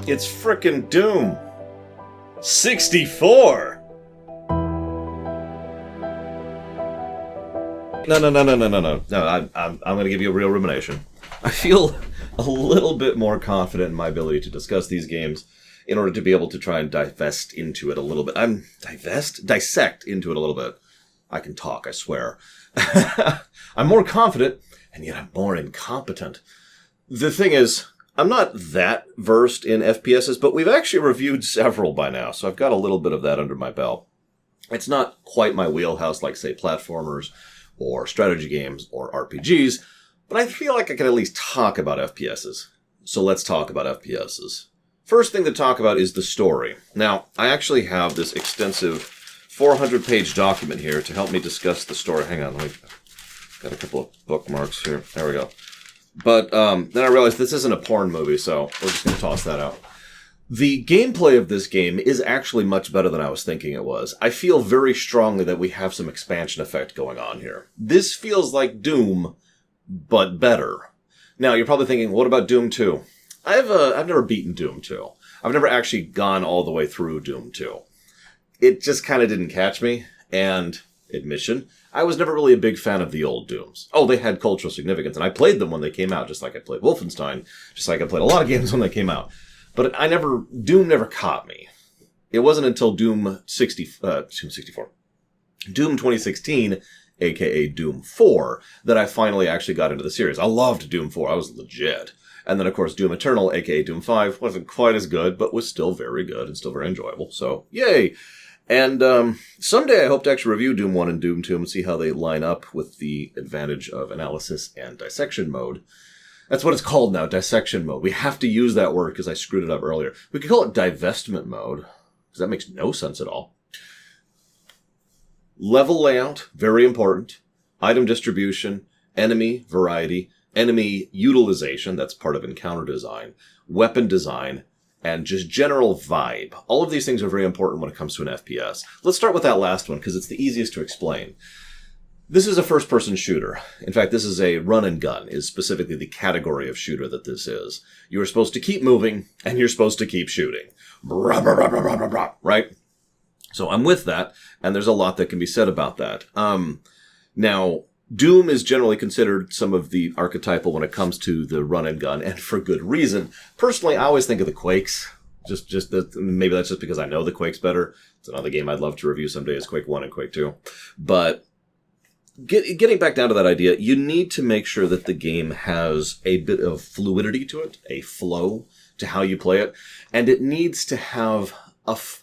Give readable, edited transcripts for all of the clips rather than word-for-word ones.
It's frickin' Doom. 64! No. I'm going to give you a real rumination. I feel a little bit more confident in my ability to discuss these games in order to be able to try and dissect into it a little bit. Dissect into it a little bit. I can talk, I swear. I'm more confident, and yet I'm more incompetent. The thing is, I'm not that versed in FPSs, but we've actually reviewed several by now, so I've got a little bit of that under my belt. It's not quite my wheelhouse like, say, platformers or strategy games or RPGs, but I feel like I can at least talk about FPSs. So let's talk about FPSs. First thing to talk about is the story. Now, I actually have this extensive 400-page document here to help me discuss the story. Hang on, got a couple of bookmarks here. There we go. But then I realized this isn't a porn movie, so we're just going to toss that out. The gameplay of this game is actually much better than I was thinking it was. I feel very strongly that we have some expansion effect going on here. This feels like Doom, but better. Now, you're probably thinking, what about Doom 2? I've never beaten Doom 2. I've never actually gone all the way through Doom 2. It just kind of didn't catch me, and, admission, I was never really a big fan of the old Dooms. Oh, they had cultural significance, and I played them when they came out, just like I played Wolfenstein, just like I played a lot of games when they came out. But Doom never caught me. It wasn't until Doom 2016, aka Doom 4, that I finally actually got into the series. I loved Doom 4. I was legit. And then, of course, Doom Eternal, aka Doom 5, wasn't quite as good, but was still very good and still very enjoyable. So, yay! And someday I hope to actually review Doom 1 and Doom 2 and see how they line up with the advantage of analysis and dissection mode. That's what it's called now, dissection mode. We have to use that word because I screwed it up earlier. We could call it divestment mode, because that makes no sense at all. Level layout, very important. Item distribution, enemy variety, enemy utilization, that's part of encounter design, weapon design, and just general vibe. All of these things are very important when it comes to an FPS. Let's start with that last one, because it's the easiest to explain. This is a first-person shooter. In fact, this is a run-and-gun, is specifically the category of shooter that this is. You are supposed to keep moving, and you're supposed to keep shooting. Right? So I'm with that, and there's a lot that can be said about that. Now, Doom is generally considered some of the archetypal when it comes to the run-and-gun, and for good reason. Personally, I always think of the Quakes. Maybe that's just because I know the Quakes better. It's another game I'd love to review someday is Quake 1 and Quake 2. But getting back down to that idea, you need to make sure that the game has a bit of fluidity to it, a flow to how you play it, and it needs to have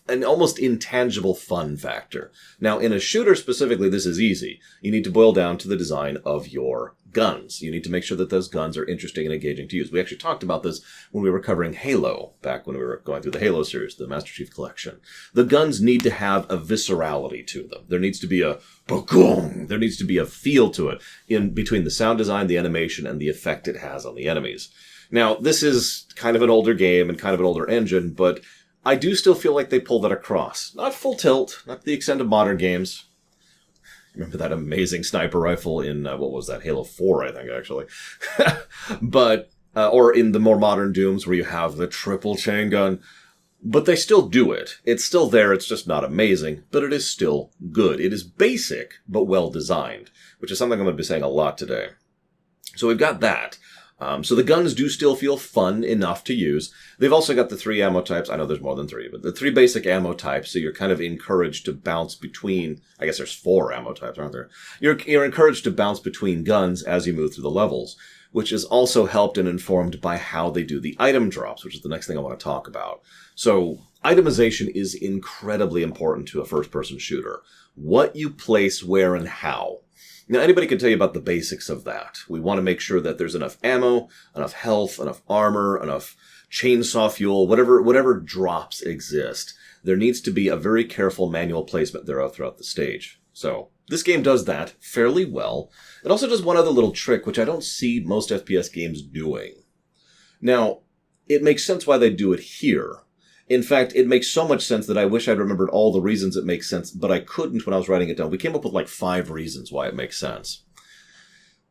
an almost intangible fun factor. Now, in a shooter specifically, this is easy. You need to boil down to the design of your guns. You need to make sure that those guns are interesting and engaging to use. We actually talked about this when we were covering Halo, back when we were going through the Halo series, the Master Chief Collection. The guns need to have a viscerality to them. There needs to be a boom. There needs to be a feel to it in between the sound design, the animation, and the effect it has on the enemies. Now, this is kind of an older game and kind of an older engine, but I do still feel like they pull that across. Not full tilt, not to the extent of modern games. Remember that amazing sniper rifle in, what was that, Halo 4, I think, actually. But, or in the more modern Dooms where you have the triple chain gun. But they still do it. It's still there, it's just not amazing, but it is still good. It is basic, but well designed, which is something I'm going to be saying a lot today. So we've got that. So the guns do still feel fun enough to use. They've also got the 3 ammo types. I know there's more than 3, but the 3 basic ammo types, so you're kind of encouraged to bounce between, I guess there's 4 ammo types, aren't there? You're encouraged to bounce between guns as you move through the levels, which is also helped and informed by how they do the item drops, which is the next thing I want to talk about. So itemization is incredibly important to a first-person shooter. What you place where and how. Now, anybody can tell you about the basics of that. We want to make sure that there's enough ammo, enough health, enough armor, enough chainsaw fuel, whatever drops exist. There needs to be a very careful manual placement thereof throughout the stage. So, this game does that fairly well. It also does one other little trick, which I don't see most FPS games doing. Now, it makes sense why they do it here. In fact, it makes so much sense that I wish I'd remembered all the reasons it makes sense, but I couldn't when I was writing it down. We came up with like 5 reasons why it makes sense.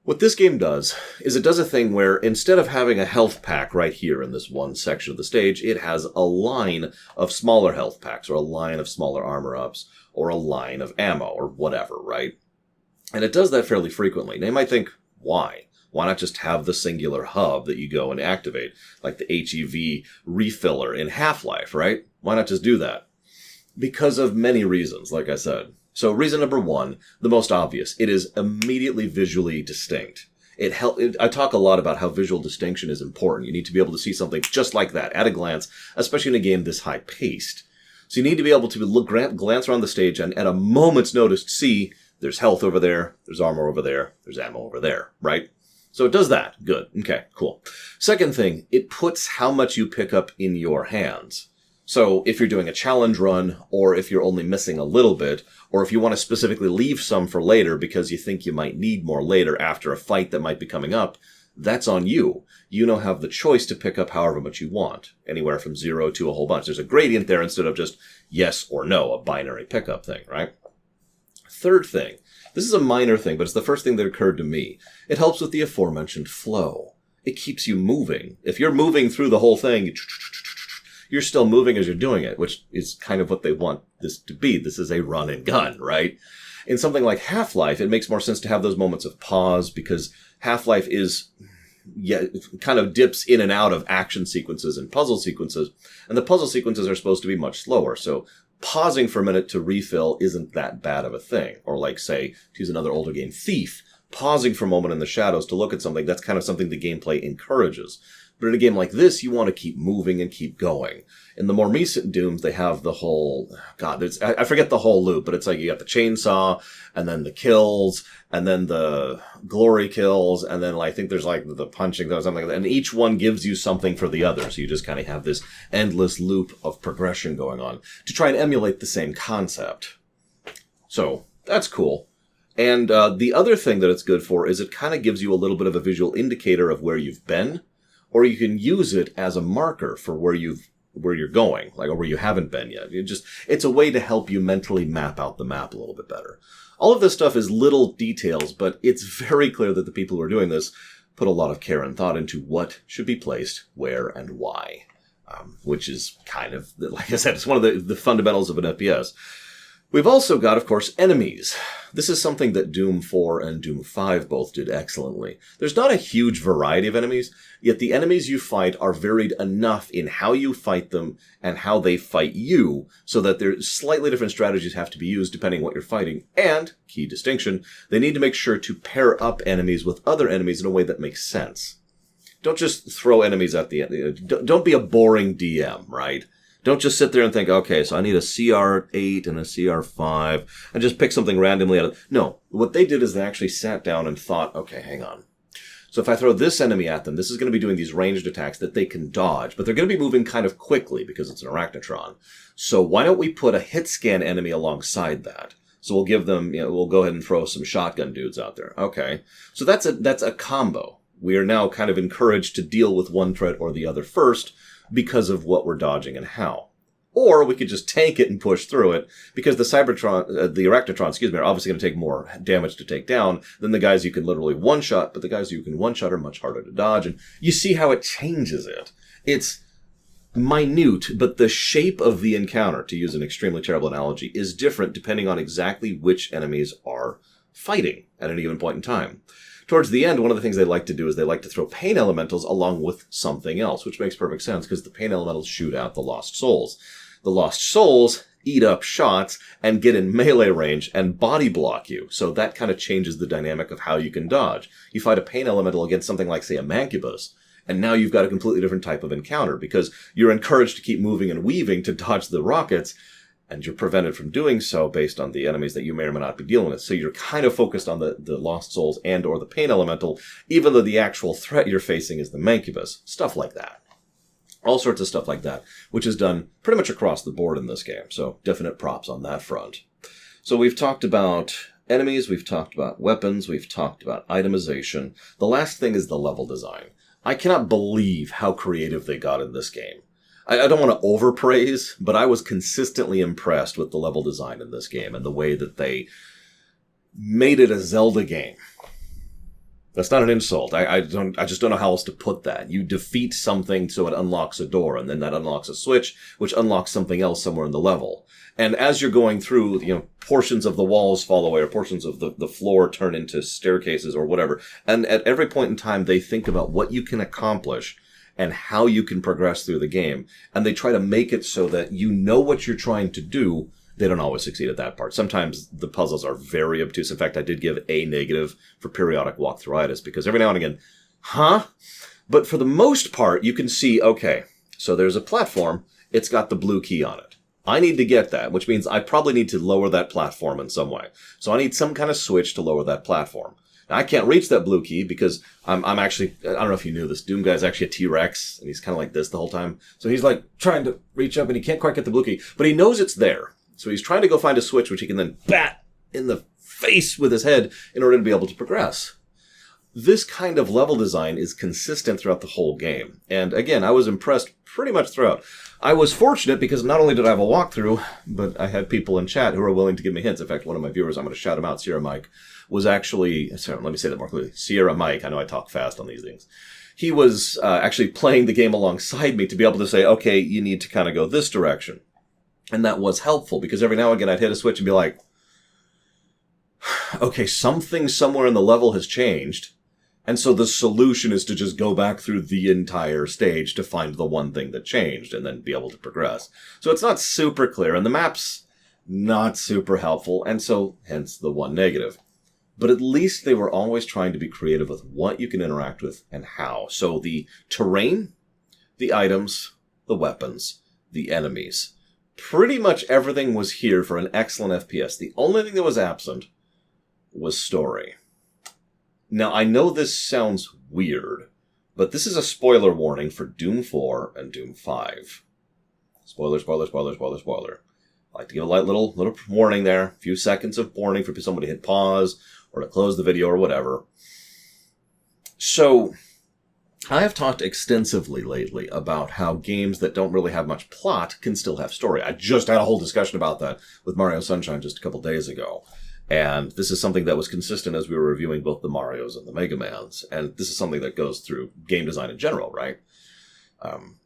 What this game does is it does a thing where instead of having a health pack right here in this one section of the stage, it has a line of smaller health packs, or a line of smaller armor ups, or a line of ammo, or whatever, right? And it does that fairly frequently. Now you might think, why? Why not just have the singular hub that you go and activate, like the HEV refiller in Half-Life, right? Why not just do that? Because of many reasons, like I said. So reason number one, the most obvious, it is immediately visually distinct. I talk a lot about how visual distinction is important. You need to be able to see something just like that at a glance, especially in a game this high-paced. So you need to be able to glance around the stage and at a moment's notice see there's health over there, there's armor over there, there's ammo over there, right? So it does that. Good. Okay, cool. Second thing, it puts how much you pick up in your hands. So if you're doing a challenge run, or if you're only missing a little bit, or if you want to specifically leave some for later because you think you might need more later after a fight that might be coming up, that's on you. You now have the choice to pick up however much you want, anywhere from 0 to a whole bunch. There's a gradient there instead of just yes or no, a binary pickup thing, right? Third thing, this is a minor thing, but it's the first thing that occurred to me. It helps with the aforementioned flow. It keeps you moving. If you're moving through the whole thing, you're still moving as you're doing it, which is kind of what they want this to be. This is a run and gun, right? In something like Half-Life, it makes more sense to have those moments of pause because Half-Life kind of dips in and out of action sequences and puzzle sequences, and the puzzle sequences are supposed to be much slower, so pausing for a minute to refill isn't that bad of a thing. Or like, say, to use another older game, Thief, pausing for a moment in the shadows to look at something, that's kind of something the gameplay encourages. But in a game like this, you want to keep moving and keep going. In the more recent Dooms, they have the whole, I forget the whole loop, but it's like you got the chainsaw, and then the kills, and then the glory kills, and then I think there's like the punching or something like that. And each one gives you something for the other. So you just kind of have this endless loop of progression going on to try and emulate the same concept. So that's cool. And the other thing that it's good for is it kind of gives you a little bit of a visual indicator of where you've been. Or you can use it as a marker for where you're going, like, or where you haven't been yet. It's a way to help you mentally map out the map a little bit better. All of this stuff is little details, but it's very clear that the people who are doing this put a lot of care and thought into what should be placed, where, and why. Which is kind of, like I said, it's one of the fundamentals of an FPS. We've also got, of course, enemies. This is something that Doom 4 and Doom 5 both did excellently. There's not a huge variety of enemies, yet the enemies you fight are varied enough in how you fight them and how they fight you, so that there's slightly different strategies have to be used depending what you're fighting. And, key distinction, they need to make sure to pair up enemies with other enemies in a way that makes sense. Don't just throw enemies at the end. Don't be a boring DM, right? Don't just sit there and think, okay, so I need a CR8 and a CR5, and just pick something randomly out of... No, what they did is they actually sat down and thought, okay, hang on. So if I throw this enemy at them, this is going to be doing these ranged attacks that they can dodge, but they're going to be moving kind of quickly because it's an arachnotron. So why don't we put a hit scan enemy alongside that? So we'll give them, we'll go ahead and throw some shotgun dudes out there. Okay. So that's a combo. We are now kind of encouraged to deal with one threat or the other first, because of what we're dodging and how. Or we could just tank it and push through it, because the Arachnotron, are obviously going to take more damage to take down than the guys you can literally one-shot, but the guys you can one-shot are much harder to dodge, and you see how it changes it. It's minute, but the shape of the encounter, to use an extremely terrible analogy, is different depending on exactly which enemies are fighting at any given point in time. Towards the end, one of the things they like to do is they like to throw pain elementals along with something else, which makes perfect sense because the pain elementals shoot out the lost souls. The lost souls eat up shots and get in melee range and body block you. So that kind of changes the dynamic of how you can dodge. You fight a pain elemental against something like, say, a mancubus, and now you've got a completely different type of encounter because you're encouraged to keep moving and weaving to dodge the rockets, and you're prevented from doing so based on the enemies that you may or may not be dealing with. So you're kind of focused on the lost souls and or the pain elemental, even though the actual threat you're facing is the mancubus. Stuff like that. All sorts of stuff like that, which is done pretty much across the board in this game. So definite props on that front. So we've talked about enemies, we've talked about weapons, we've talked about itemization. The last thing is the level design. I cannot believe how creative they got in this game. I don't want to overpraise, but I was consistently impressed with the level design in this game and the way that they made it a Zelda game. That's not an insult. I just don't know how else to put that. You defeat something so it unlocks a door, and then that unlocks a switch, which unlocks something else somewhere in the level. And as you're going through, portions of the walls fall away, or portions of the floor turn into staircases or whatever. And at every point in time, they think about what you can accomplish and how you can progress through the game. And they try to make it so that you know what you're trying to do. They don't always succeed at that part. Sometimes the puzzles are very obtuse. In fact, I did give a negative for periodic walkthroughitis because every now and again, But for the most part, you can see, okay, so there's a platform. It's got the blue key on it. I need to get that, which means I probably need to lower that platform in some way. So I need some kind of switch to lower that platform. Now, I can't reach that blue key because I'm actually, I don't know if you knew this, Doom Guy's actually a T-Rex, and he's kind of like this the whole time. So he's like trying to reach up, and he can't quite get the blue key, but he knows it's there. So he's trying to go find a switch, which he can then bat in the face with his head in order to be able to progress. This kind of level design is consistent throughout the whole game. And again, I was impressed pretty much throughout. I was fortunate because not only did I have a walkthrough, but I had people in chat who were willing to give me hints. In fact, one of my viewers, I'm going to shout him out, Sierra Mike, was actually, sorry, let me say that more clearly. Sierra Mike, I know I talk fast on these things. He was actually playing the game alongside me to be able to say, okay, you need to kind of go this direction. And that was helpful because every now and again I'd hit a switch and be like, okay, something somewhere in the level has changed. And so the solution is to just go back through the entire stage to find the one thing that changed and then be able to progress. So it's not super clear and the map's not super helpful. And so hence the one negative. But at least they were always trying to be creative with what you can interact with and how. So the terrain, the items, the weapons, the enemies. Pretty much everything was here for an excellent FPS. The only thing that was absent was story. Now, I know this sounds weird, but this is a spoiler warning for Doom 4 and Doom 5. Spoiler, spoiler, spoiler, spoiler, spoiler. I like to give a light little warning there. A few seconds of warning for somebody to hit pause or to close the video or whatever. So, I have talked extensively lately about how games that don't really have much plot can still have story. I just had a whole discussion about that with Mario Sunshine just a couple days ago. And this is something that was consistent as we were reviewing both the Marios and the Mega Mans. And this is something that goes through game design in general, right?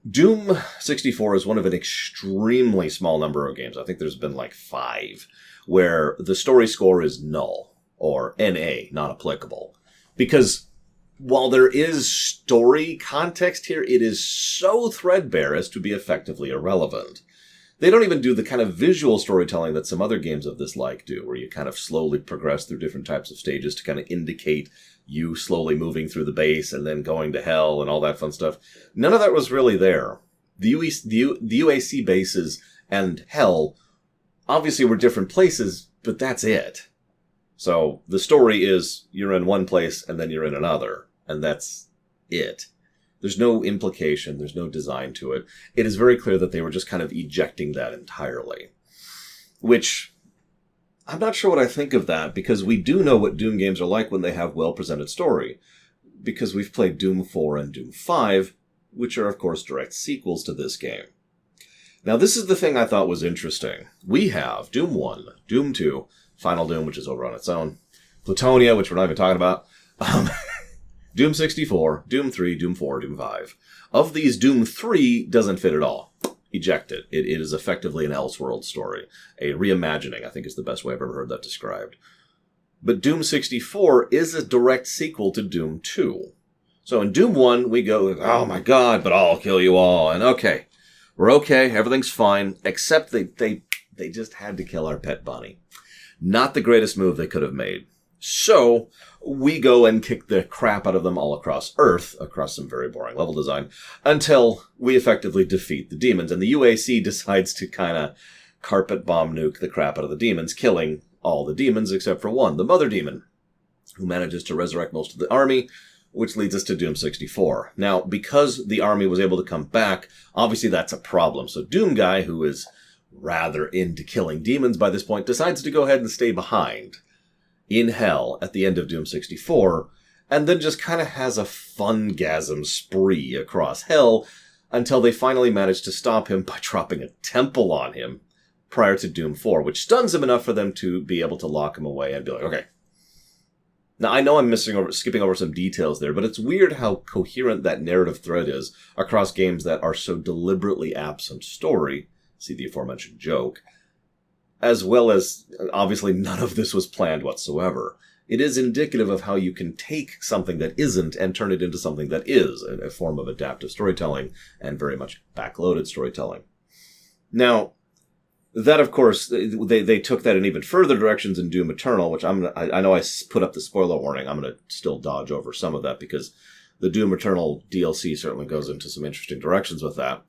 Doom 64 is one of an extremely small number of games. I think there's been like 5 where the story score is null or NA, not applicable. Because while there is story context here, it is so threadbare as to be effectively irrelevant. They don't even do the kind of visual storytelling that some other games of this like do, where you kind of slowly progress through different types of stages to kind of indicate you slowly moving through the base and then going to hell and all that fun stuff. None of that was really there. The UAC bases and hell obviously were different places, but that's it. So the story is you're in one place and then you're in another. And that's it. There's no implication. There's no design to it. It is very clear that they were just kind of ejecting that entirely. Which, I'm not sure what I think of that, because we do know what Doom games are like when they have well-presented story. Because we've played Doom 4 and Doom 5, which are, of course, direct sequels to this game. Now, this is the thing I thought was interesting. We have Doom 1, Doom 2, Final Doom, which is over on its own, Plutonia, which we're not even talking about, Doom 64, Doom 3, Doom 4, Doom 5. Of these, Doom 3 doesn't fit at all. Eject it. It is effectively an Elseworld story. A reimagining, I think, is the best way I've ever heard that described. But Doom 64 is a direct sequel to Doom 2. So in Doom 1, we go, oh my god, but I'll kill you all. And okay, we're okay, everything's fine, except they just had to kill our pet bunny. Not the greatest move they could have made. So we go and kick the crap out of them all across Earth, across some very boring level design, until we effectively defeat the demons. And the UAC decides to kind of carpet bomb nuke the crap out of the demons, killing all the demons except for one, the Mother Demon, who manages to resurrect most of the army, which leads us to Doom 64. Now, because the army was able to come back, obviously that's a problem. So Doom Guy, who is rather into killing demons by this point, decides to go ahead and stay behind in hell at the end of Doom 64, and then just kind of has a fun-gasm spree across hell until they finally manage to stop him by dropping a temple on him prior to Doom 4, which stuns him enough for them to be able to lock him away and be like, okay, Now, I know I'm skipping over some details there, but it's weird how coherent that narrative thread is across games that are so deliberately absent story, see the aforementioned joke, as well as, obviously, none of this was planned whatsoever. It is indicative of how you can take something that isn't and turn it into something that is, a form of adaptive storytelling, and very much backloaded storytelling. Now, that, of course, they took that in even further directions in Doom Eternal, which I know I put up the spoiler warning. I'm going to still dodge over some of that because the Doom Eternal DLC certainly goes into some interesting directions with that.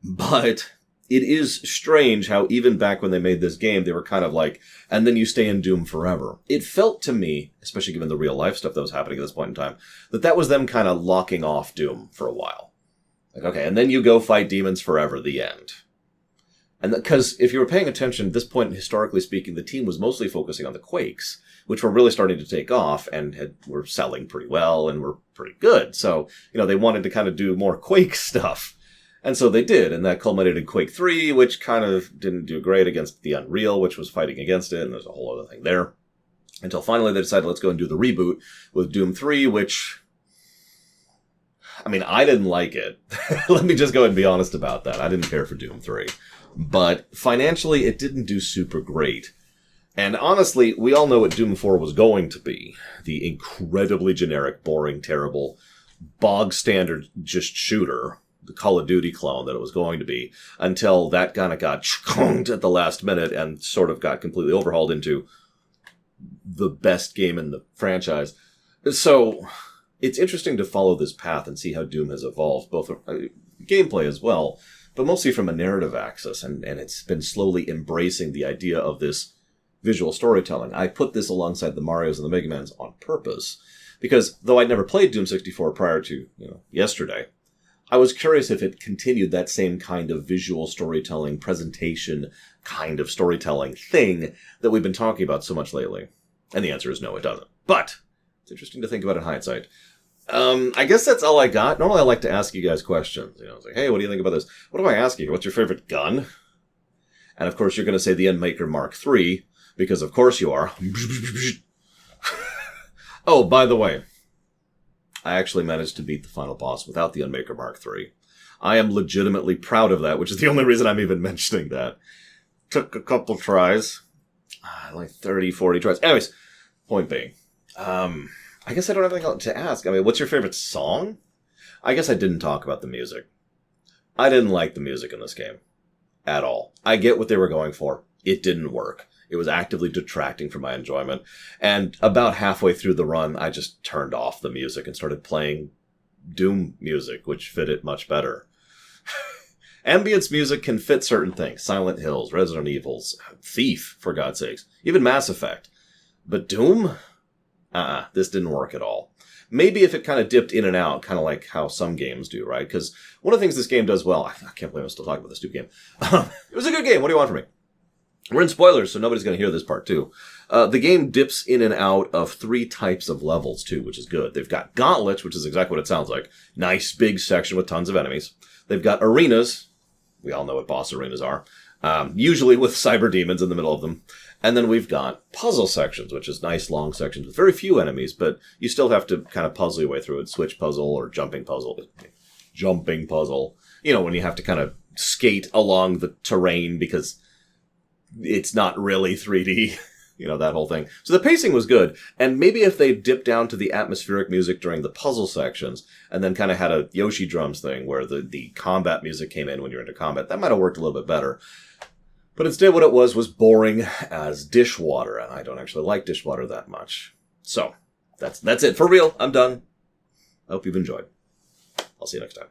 But it is strange how even back when they made this game, they were kind of like, and then you stay in Doom forever. It felt to me, especially given the real life stuff that was happening at this point in time, that was them kind of locking off Doom for a while. Like, okay, and then you go fight demons forever, the end. And because if you were paying attention at this point, historically speaking, the team was mostly focusing on the Quakes, which were really starting to take off and were selling pretty well and were pretty good. So, they wanted to kind of do more Quake stuff. And so they did, and that culminated in Quake 3, which kind of didn't do great against the Unreal, which was fighting against it, and there's a whole other thing there. Until finally they decided, let's go and do the reboot with Doom 3, which, I didn't like it. Let me just go ahead and be honest about that. I didn't care for Doom 3. But financially, it didn't do super great. And honestly, we all know what Doom 4 was going to be. The incredibly generic, boring, terrible, bog-standard just shooter, the Call of Duty clone that it was going to be, until that kind of got chunked at the last minute and sort of got completely overhauled into the best game in the franchise. So it's interesting to follow this path and see how Doom has evolved, both gameplay as well, but mostly from a narrative axis, and it's been slowly embracing the idea of this visual storytelling. I put this alongside the Marios and the Mega Mans on purpose, because though I'd never played Doom 64 prior to, yesterday, I was curious if it continued that same kind of visual storytelling, presentation kind of storytelling thing that we've been talking about so much lately. And the answer is no, it doesn't. But it's interesting to think about in hindsight. I guess that's all I got. Normally I like to ask you guys questions. It's like, hey, what do you think about this? What do I ask you? What's your favorite gun? And of course you're going to say the Endmaker Mark III, because of course you are. Oh, by the way, I actually managed to beat the final boss without the Endmaker Mark III. I am legitimately proud of that, which is the only reason I'm even mentioning that. Took a couple tries. Like 30, 40 tries. Anyways, point being, I guess I don't have anything else to ask. What's your favorite song? I guess I didn't talk about the music. I didn't like the music in this game. At all. I get what they were going for. It didn't work. It was actively detracting from my enjoyment. And about halfway through the run, I just turned off the music and started playing Doom music, which fit it much better. Ambience music can fit certain things. Silent Hills, Resident Evils, Thief, for God's sakes. Even Mass Effect. But Doom? This didn't work at all. Maybe if it kind of dipped in and out, kind of like how some games do, right? Because one of the things this game does well, I can't believe I'm still talking about this stupid game. It was a good game. What do you want from me? We're in spoilers, so nobody's going to hear this part, too. The game dips in and out of 3 types of levels, too, which is good. They've got gauntlets, which is exactly what it sounds like. Nice, big section with tons of enemies. They've got arenas. We all know what boss arenas are. Usually with cyber demons in the middle of them. And then we've got puzzle sections, which is nice, long sections with very few enemies, but you still have to kind of puzzle your way through it. Switch puzzle or jumping puzzle. Jumping puzzle. When you have to kind of skate along the terrain because it's not really 3D, that whole thing. So the pacing was good, and maybe if they dipped down to the atmospheric music during the puzzle sections, and then kind of had a Yoshi drums thing where the combat music came in when you're into combat, that might have worked a little bit better. But instead what it was boring as dishwater, and I don't actually like dishwater that much. So, that's it. For real, I'm done. I hope you've enjoyed. I'll see you next time.